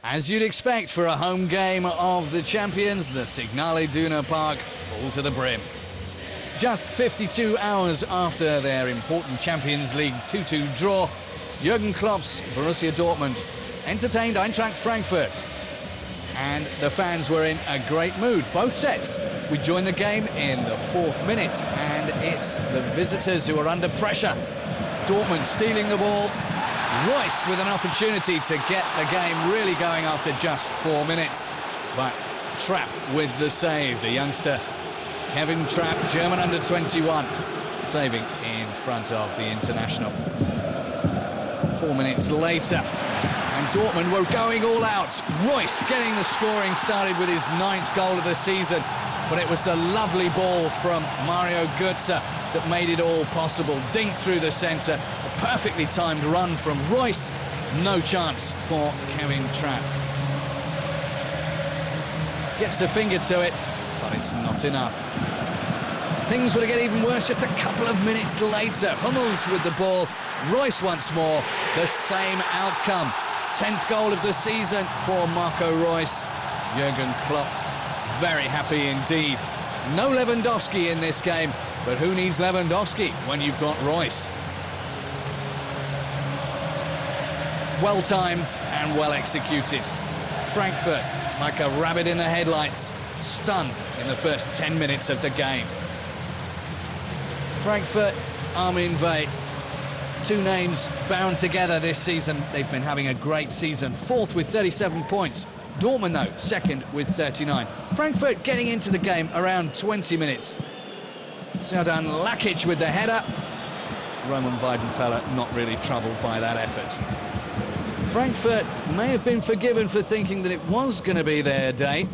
As you'd expect for a home game of the champions, the Signal Iduna Park full to the brim. Just 52 hours after their important Champions League 2-2 draw, Jurgen Klopp's Borussia Dortmund entertained Eintracht Frankfurt. And the fans were in a great mood, both sets. We joined the game in the 4th minute, and it's the visitors who are under pressure. Dortmund stealing the ball. Royce with an opportunity to get the game really going after just 4 minutes. But Trapp with the save. The youngster Kevin Trapp, German under-21, saving in front of the international. 4 minutes later, and Dortmund were going all out. Royce getting the scoring started with his 9th goal of the season. But it was the lovely ball from Mario Götze that made it all possible. Dinked through the centre, a perfectly timed run from Royce. No chance for Kevin Trapp. Gets a finger to it, but it's not enough. Things will get even worse just a couple of minutes later. Hummels with the ball, Royce once more, the same outcome. 10th goal of the season for Marco Royce. Jurgen Klopp very happy indeed. No Lewandowski in this game, but who needs Lewandowski when you've got Royce? Well timed and well executed. Frankfurt, like a rabbit in the headlights, stunned in the first 10 minutes of the game. Frankfurt, Armin Veh, two names bound together this season. They've been having a great season. 4th with 37 points. Dortmund, though, 2nd with 39. Frankfurt getting into the game around 20 minutes. Serdar Lakic with the header. Roman Weidenfeller not really troubled by that effort. Frankfurt may have been forgiven for thinking that it was going to be their day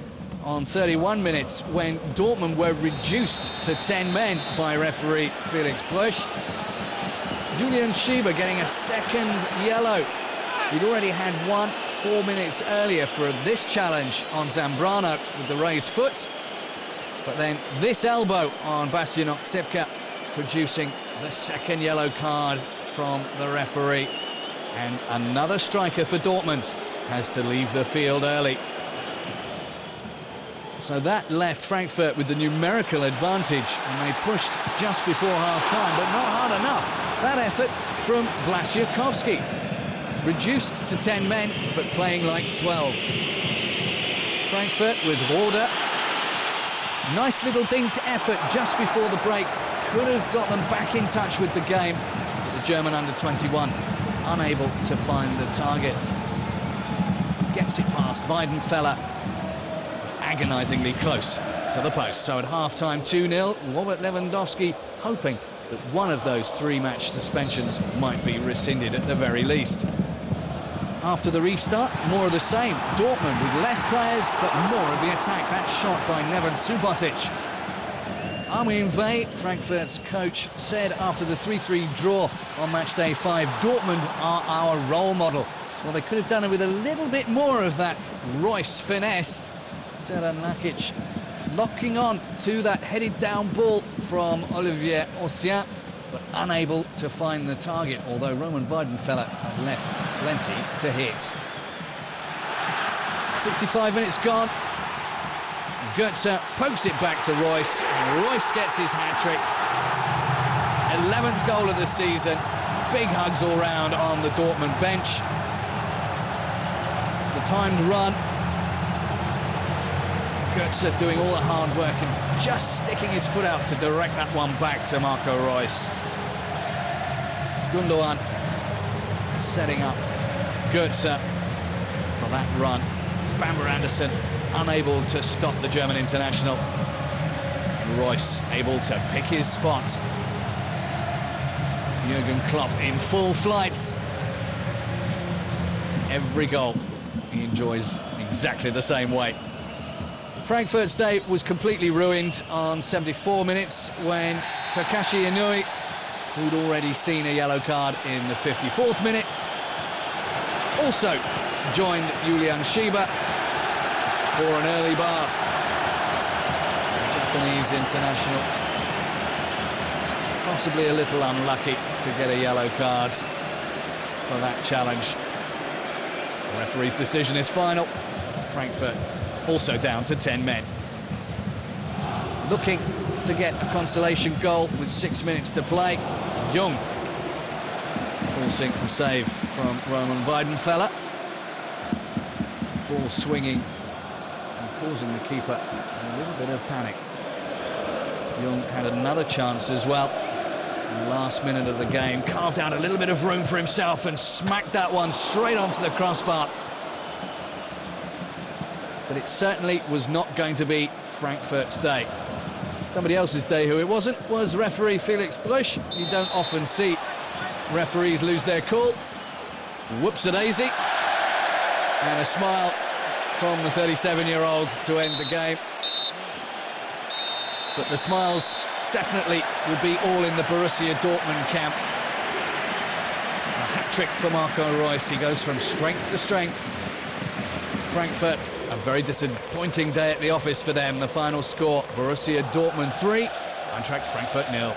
on 31 minutes when Dortmund were reduced to 10 men by referee Felix Brösch. Julian Schieber getting a 2nd yellow. He'd already had one 4 minutes earlier for this challenge on Zambrano with the raised foot. But then this elbow on Bastian Oczepka producing the 2nd yellow card from the referee. And another striker for Dortmund has to leave the field early. So that left Frankfurt with the numerical advantage, and they pushed just before half-time, but not hard enough. That effort from Blaszczykowski. Reduced to 10 men, but playing like 12. Frankfurt with order. Nice little dinked effort just before the break. Could have got them back in touch with the game. But the German under-21 unable to find the target. Gets it past Weidenfeller. Agonisingly close to the post. So at half-time 2-0, Robert Lewandowski hoping that one of those 3-match suspensions might be rescinded at the very least. After the restart, more of the same. Dortmund with less players, but more of the attack. That shot by Neven Subotic. Armin Veh, Frankfurt's coach, said after the 3-3 draw on match day 5, Dortmund are our role model. Well, they could have done it with a little bit more of that Royce finesse. Serdar Lakic locking on to that headed down ball from Olivier Ossien, but unable to find the target, although Roman Weidenfeller had left plenty to hit. 65 minutes gone. Götze pokes it back to Royce, and Royce gets his hat-trick. 11th goal of the season. Big hugs all round on the Dortmund bench. The timed run. Götze doing all the hard work and just sticking his foot out to direct that one back to Marco Royce. Gundogan setting up Götze for that run. Bamber Anderson unable to stop the German international. Royce able to pick his spot. Jurgen Klopp in full flight. Every goal he enjoys exactly the same way. Frankfurt's day was completely ruined on 74 minutes when Takashi Inui, who'd already seen a yellow card in the 54th minute, also joined Julian Schieber for an early bath. The Japanese international possibly a little unlucky to get a yellow card for that challenge. Referee's decision is final. Frankfurt also down to 10 men. Looking to get a consolation goal with 6 minutes to play. Young forcing a save from Roman Weidenfeller. Ball swinging and causing the keeper a little bit of panic. Young had another chance as well in the last minute of the game, carved out a little bit of room for himself and smacked that one straight onto the crossbar. But it certainly was not going to be Frankfurt's day. Somebody else's day, who it wasn't, was referee Felix Brüch. You don't often see referees lose their call. Whoops-a-daisy. And a smile from the 37-year-old to end the game. But the smiles definitely will be all in the Borussia Dortmund camp. A hat-trick for Marco Reus. He goes from strength to strength. Frankfurt, a very disappointing day at the office for them. The final score, Borussia Dortmund 3, Eintracht Frankfurt 0.